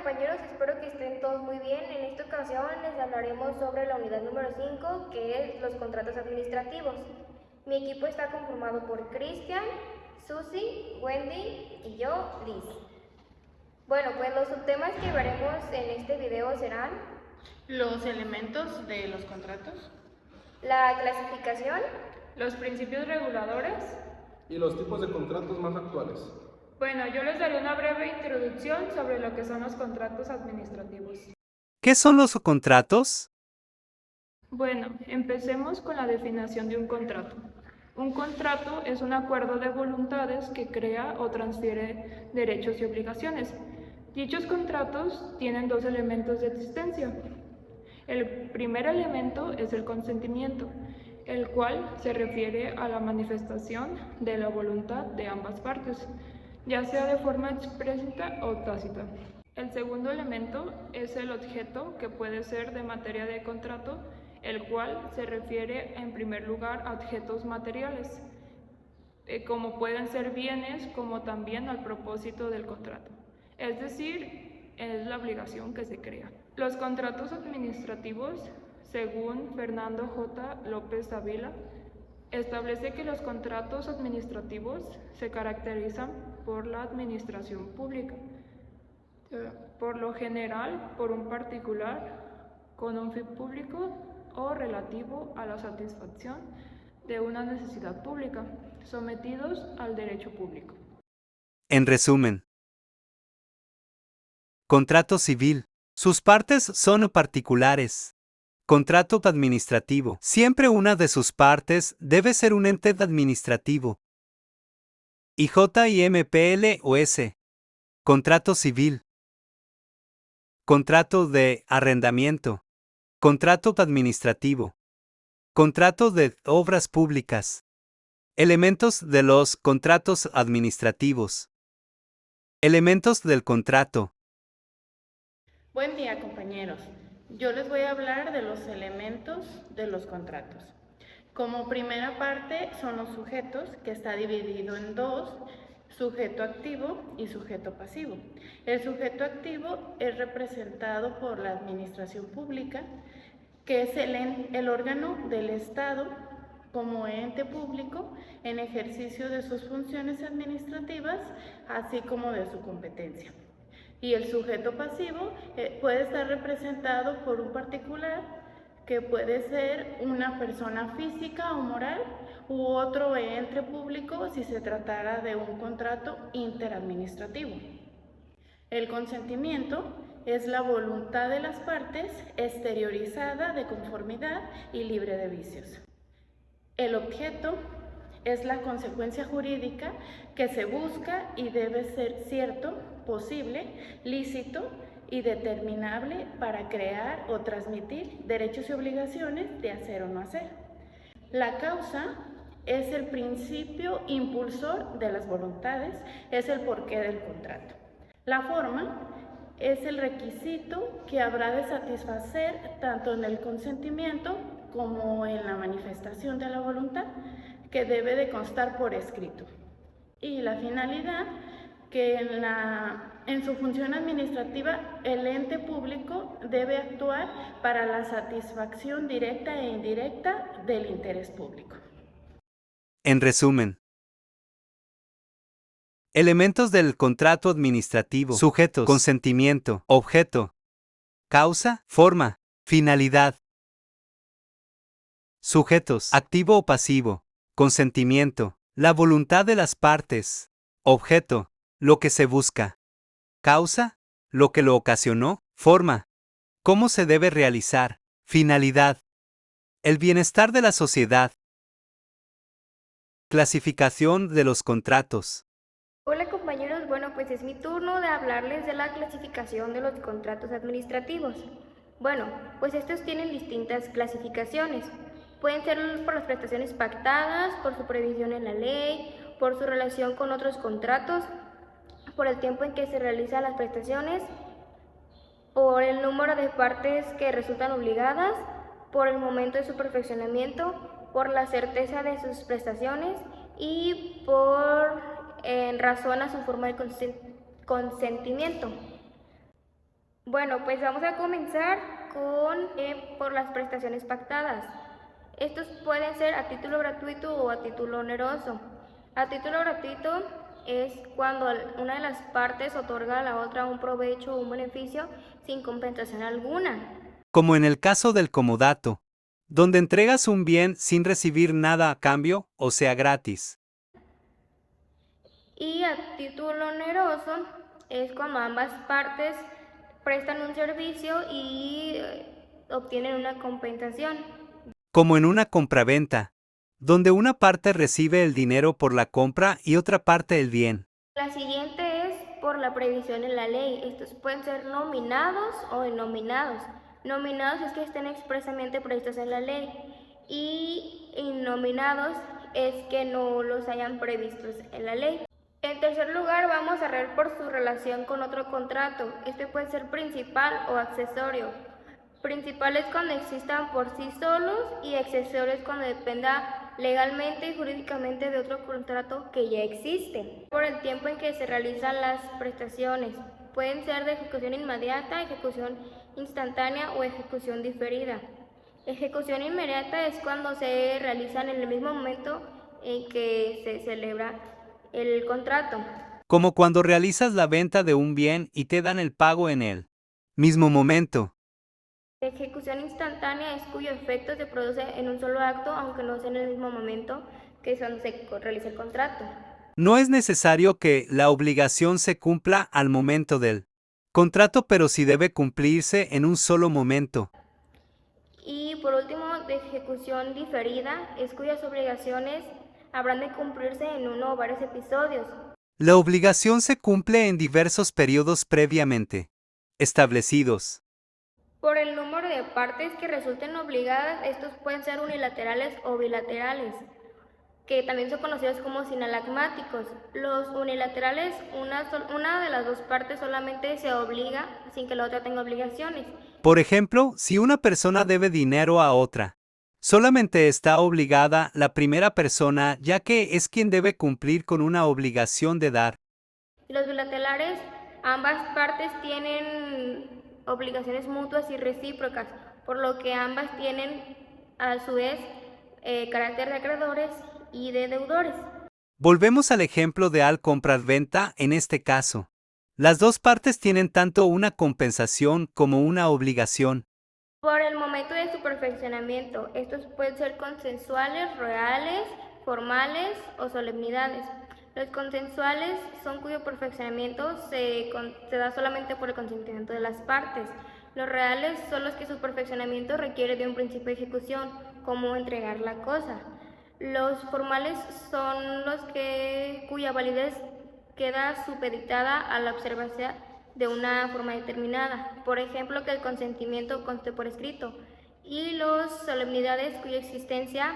compañeros, espero que estén todos muy bien. En esta ocasión les hablaremos sobre la unidad número 5, que es los contratos administrativos. Mi equipo está conformado por Cristian, Susi, Wendy y yo, Liz. Bueno, pues los subtemas que veremos en este video serán los elementos de los contratos, la clasificación, los principios reguladores y los tipos de contratos más actuales. Bueno, yo les daré una breve introducción sobre lo que son los contratos administrativos. ¿Qué son los contratos? Bueno, empecemos con la definición de un contrato. Un contrato es un acuerdo de voluntades que crea o transfiere derechos y obligaciones. Dichos contratos tienen dos elementos de existencia. El primer elemento es el consentimiento, el cual se refiere a la manifestación de la voluntad de ambas partes, ya sea de forma explícita o tácita. El segundo elemento es el objeto, que puede ser de materia de contrato, el cual se refiere en primer lugar a objetos materiales, como pueden ser bienes, como también al propósito del contrato. Es decir, es la obligación que se crea. Los contratos administrativos, según Fernando J. López Ávila, establece que los contratos administrativos se caracterizan por la administración pública, por lo general por un particular con un fin público o relativo a la satisfacción de una necesidad pública, sometidos al derecho público. En resumen, contrato civil. Sus partes son particulares. Contrato administrativo. Siempre una de sus partes debe ser un ente administrativo. Y JIMPL o S. Contrato civil. Contrato de arrendamiento. Contrato administrativo. Contrato de obras públicas. Elementos de los contratos administrativos. Elementos del contrato. Buen día, compañeros. Yo les voy a hablar de los elementos de los contratos. Como primera parte son los sujetos, que está dividido en dos: sujeto activo y sujeto pasivo. El sujeto activo es representado por la administración pública, que es el órgano del Estado como ente público en ejercicio de sus funciones administrativas, así como de su competencia. Y el sujeto pasivo puede estar representado por un particular, que puede ser una persona física o moral, u otro ente público si se tratara de un contrato interadministrativo. El consentimiento es la voluntad de las partes exteriorizada de conformidad y libre de vicios. El objeto es la consecuencia jurídica que se busca y debe ser cierto, posible, lícito y determinable para crear o transmitir derechos y obligaciones de hacer o no hacer. La causa es el principio impulsor de las voluntades, es el porqué del contrato. La forma es el requisito que habrá de satisfacer tanto en el consentimiento como en la manifestación de la voluntad, que debe de constar por escrito. Y la finalidad, que en su función administrativa el ente público debe actuar para la satisfacción directa e indirecta del interés público. En resumen, elementos del contrato administrativo: sujetos, consentimiento, objeto, causa, forma, finalidad. Sujetos: activo o pasivo, consentimiento, la voluntad de las partes, objeto, lo que se busca, causa, lo que lo ocasionó, forma, cómo se debe realizar, finalidad, el bienestar de la sociedad. Clasificación de los contratos. Hola compañeros, bueno pues es mi turno de hablarles de la clasificación de los contratos administrativos. Bueno, pues estos tienen distintas clasificaciones. Pueden ser por las prestaciones pactadas, por su previsión en la ley, por su relación con otros contratos, por el tiempo en que se realizan las prestaciones, por el número de partes que resultan obligadas, por el momento de su perfeccionamiento, por la certeza de sus prestaciones y en razón a su forma de consentimiento. Bueno, pues vamos a comenzar por las prestaciones pactadas. Estos pueden ser a título gratuito o a título oneroso. A título gratuito es cuando una de las partes otorga a la otra un provecho o un beneficio sin compensación alguna. Como en el caso del comodato, donde entregas un bien sin recibir nada a cambio, o sea gratis. Y a título oneroso es cuando ambas partes prestan un servicio y obtienen una compensación. Como en una compraventa, donde una parte recibe el dinero por la compra y otra parte el bien. La siguiente es por la previsión en la ley. Estos pueden ser nominados o innominados. Nominados es que estén expresamente previstos en la ley y innominados es que no los hayan previstos en la ley. En tercer lugar, vamos a ver por su relación con otro contrato. Este puede ser principal o accesorio. Principal es cuando existan por sí solos y accesorio es cuando dependa legalmente y jurídicamente de otro contrato que ya existe. Por el tiempo en que se realizan las prestaciones, pueden ser de ejecución inmediata, ejecución instantánea o ejecución diferida. Ejecución inmediata es cuando se realizan en el mismo momento en que se celebra el contrato. Como cuando realizas la venta de un bien y te dan el pago en el mismo momento. Ejecución instantánea es cuyo efecto se produce en un solo acto, aunque no sea en el mismo momento que es cuando se realiza el contrato. No es necesario que la obligación se cumpla al momento del contrato, pero sí debe cumplirse en un solo momento. Y por último, de ejecución diferida es cuyas obligaciones habrán de cumplirse en uno o varios episodios. La obligación se cumple en diversos periodos previamente establecidos. Por el número de partes que resulten obligadas, estos pueden ser unilaterales o bilaterales, que también son conocidos como sinalagmáticos. Los unilaterales, una de las dos partes solamente se obliga sin que la otra tenga obligaciones. Por ejemplo, si una persona debe dinero a otra, solamente está obligada la primera persona, ya que es quien debe cumplir con una obligación de dar. Y los bilaterales, ambas partes tienen obligaciones mutuas y recíprocas, por lo que ambas tienen a su vez carácter de acreedores y de deudores. Volvemos al ejemplo de al comprar-venta en este caso. Las dos partes tienen tanto una compensación como una obligación. Por el momento de su perfeccionamiento, estos pueden ser consensuales, reales, formales o solemnidades. Los consensuales son cuyo perfeccionamiento se da solamente por el consentimiento de las partes. Los reales son los que su perfeccionamiento requiere de un principio de ejecución, como entregar la cosa. Los formales son los cuya validez queda supeditada a la observancia de una forma determinada, por ejemplo, que el consentimiento conste por escrito, y los solemnidades cuya existencia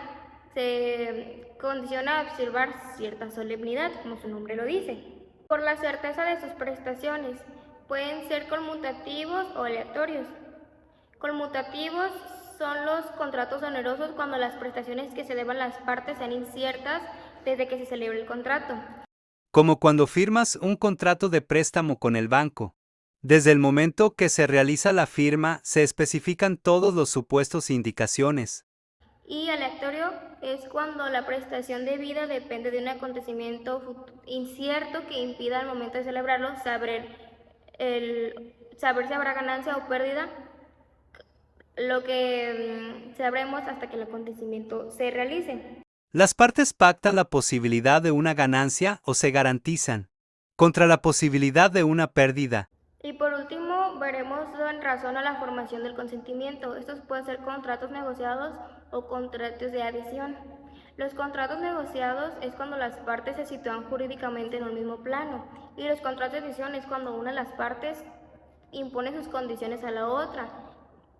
se condiciona a observar cierta solemnidad, como su nombre lo dice. Por la certeza de sus prestaciones, pueden ser conmutativos o aleatorios. Conmutativos son los contratos onerosos cuando las prestaciones que se deban las partes sean inciertas desde que se celebre el contrato. Como cuando firmas un contrato de préstamo con el banco. Desde el momento que se realiza la firma, se especifican todos los supuestos e indicaciones. Y aleatorio es cuando la prestación debida depende de un acontecimiento incierto que impida al momento de celebrarlo saber si habrá ganancia o pérdida, lo que sabremos hasta que el acontecimiento se realice. Las partes pactan la posibilidad de una ganancia o se garantizan contra la posibilidad de una pérdida. Y por último, veremos en razón a la formación del consentimiento. Estos pueden ser contratos negociados o contratos de adhesión. Los contratos negociados es cuando las partes se sitúan jurídicamente en un mismo plano, y los contratos de adhesión es cuando una de las partes impone sus condiciones a la otra,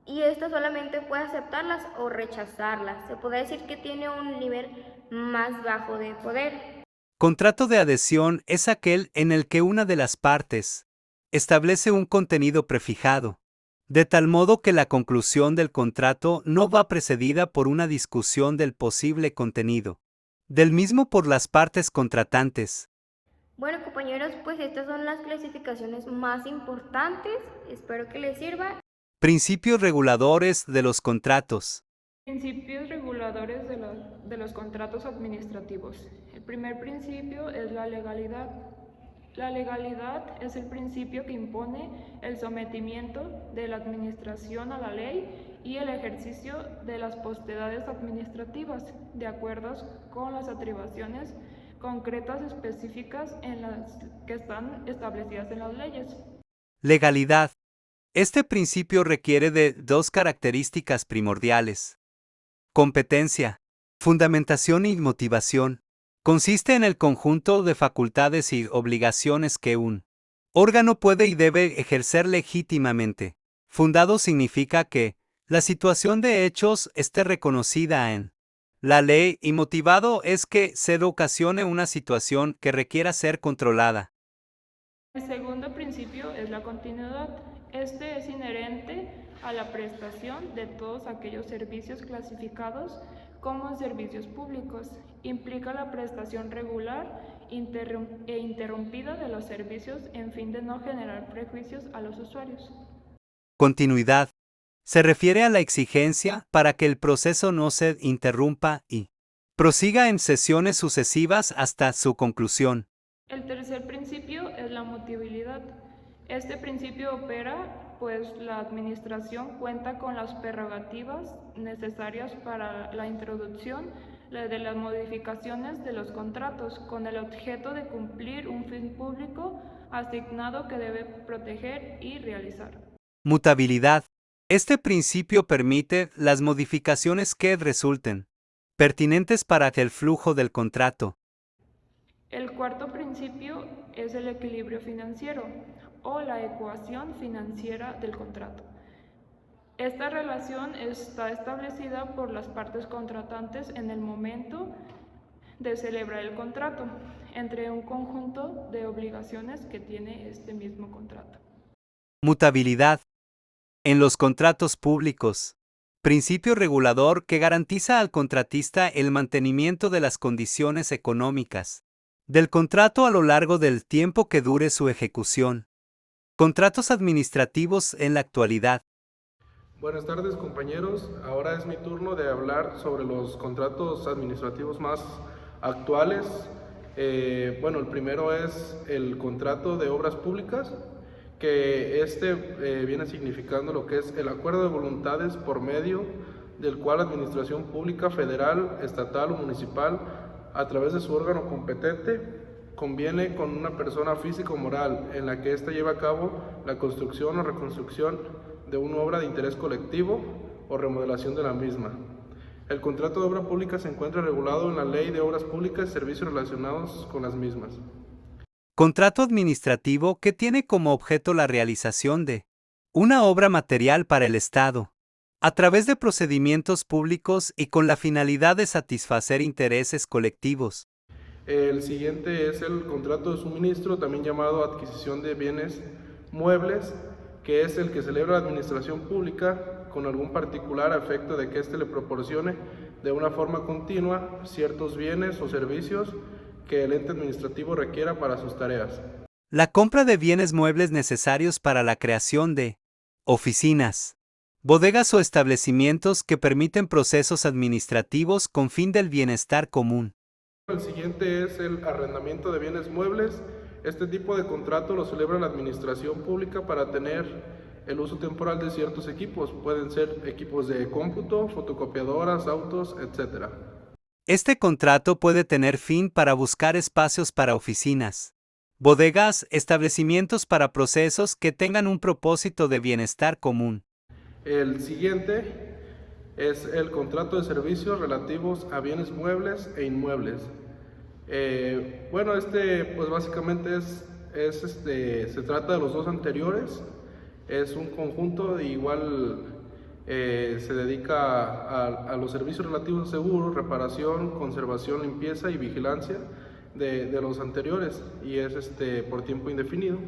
y esta solamente puede aceptarlas o rechazarlas. Se puede decir que tiene un nivel más bajo de poder. Contrato de adhesión es aquel en el que una de las partes establece un contenido prefijado, de tal modo que la conclusión del contrato no va precedida por una discusión del posible contenido del mismo por las partes contratantes. Bueno, compañeros, pues estas son las clasificaciones más importantes. Espero que les sirva. Principios reguladores de los contratos. Principios reguladores de los contratos administrativos. El primer principio es la legalidad. La legalidad es el principio que impone el sometimiento de la administración a la ley y el ejercicio de las potestades administrativas, de acuerdo con las atribuciones concretas específicas en las que están establecidas en las leyes. Legalidad. Este principio requiere de dos características primordiales. Competencia, fundamentación y motivación. Consiste en el conjunto de facultades y obligaciones que un órgano puede y debe ejercer legítimamente. Fundado significa que la situación de hechos esté reconocida en la ley y motivado es que se ocasione una situación que requiera ser controlada. El segundo principio es la continuidad. Este es inherente a la prestación de todos aquellos servicios clasificados como servicios públicos. Implica la prestación regular e interrumpida de los servicios en fin de no generar prejuicios a los usuarios. Continuidad. Se refiere a la exigencia para que el proceso no se interrumpa y prosiga en sesiones sucesivas hasta su conclusión. El tercer principio es la motibilidad. Este principio opera pues la administración cuenta con las prerrogativas necesarias para la introducción de las modificaciones de los contratos con el objeto de cumplir un fin público asignado que debe proteger y realizar. Mutabilidad. Este principio permite las modificaciones que resulten pertinentes para el flujo del contrato. El cuarto principio es el equilibrio financiero o la ecuación financiera del contrato. Esta relación está establecida por las partes contratantes en el momento de celebrar el contrato, entre un conjunto de obligaciones que tiene este mismo contrato. Mutabilidad. En los contratos públicos. Principio regulador que garantiza al contratista el mantenimiento de las condiciones económicas del contrato a lo largo del tiempo que dure su ejecución. Contratos administrativos en la actualidad. Buenas tardes, compañeros. Ahora es mi turno de hablar sobre los contratos administrativos más actuales. El primero es el contrato de obras públicas, que viene significando lo que es el acuerdo de voluntades por medio del cual la administración pública federal, estatal o municipal, a través de su órgano competente, conviene con una persona física o moral en la que ésta lleva a cabo la construcción o reconstrucción de una obra de interés colectivo o remodelación de la misma. El contrato de obra pública se encuentra regulado en la Ley de Obras Públicas y Servicios relacionados con las mismas. Contrato administrativo que tiene como objeto la realización de una obra material para el Estado, a través de procedimientos públicos y con la finalidad de satisfacer intereses colectivos. El siguiente es el contrato de suministro, también llamado adquisición de bienes muebles, que es el que celebra la administración pública con algún particular a efecto de que éste le proporcione de una forma continua ciertos bienes o servicios que el ente administrativo requiera para sus tareas. La compra de bienes muebles necesarios para la creación de oficinas, bodegas o establecimientos que permiten procesos administrativos con fin del bienestar común. El siguiente es el arrendamiento de bienes muebles. Este tipo de contrato lo celebra la administración pública para tener el uso temporal de ciertos equipos. Pueden ser equipos de cómputo, fotocopiadoras, autos, etc. Este contrato puede tener fin para buscar espacios para oficinas, bodegas, establecimientos para procesos que tengan un propósito de bienestar común. El siguiente es el contrato de servicios relativos a bienes muebles e inmuebles. Pues básicamente se trata de los dos anteriores. Es un conjunto de igual. Se dedica a los servicios relativos a seguros, reparación, conservación, limpieza y vigilancia de los anteriores, y es por tiempo indefinido.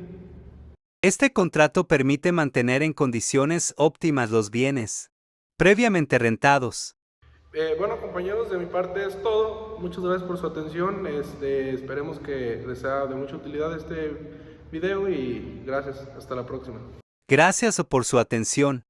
Este contrato permite mantener en condiciones óptimas los bienes previamente rentados. Bueno, compañeros, de mi parte es todo. Muchas gracias por su atención. Esperemos que les sea de mucha utilidad este video y gracias. Hasta la próxima. Gracias por su atención.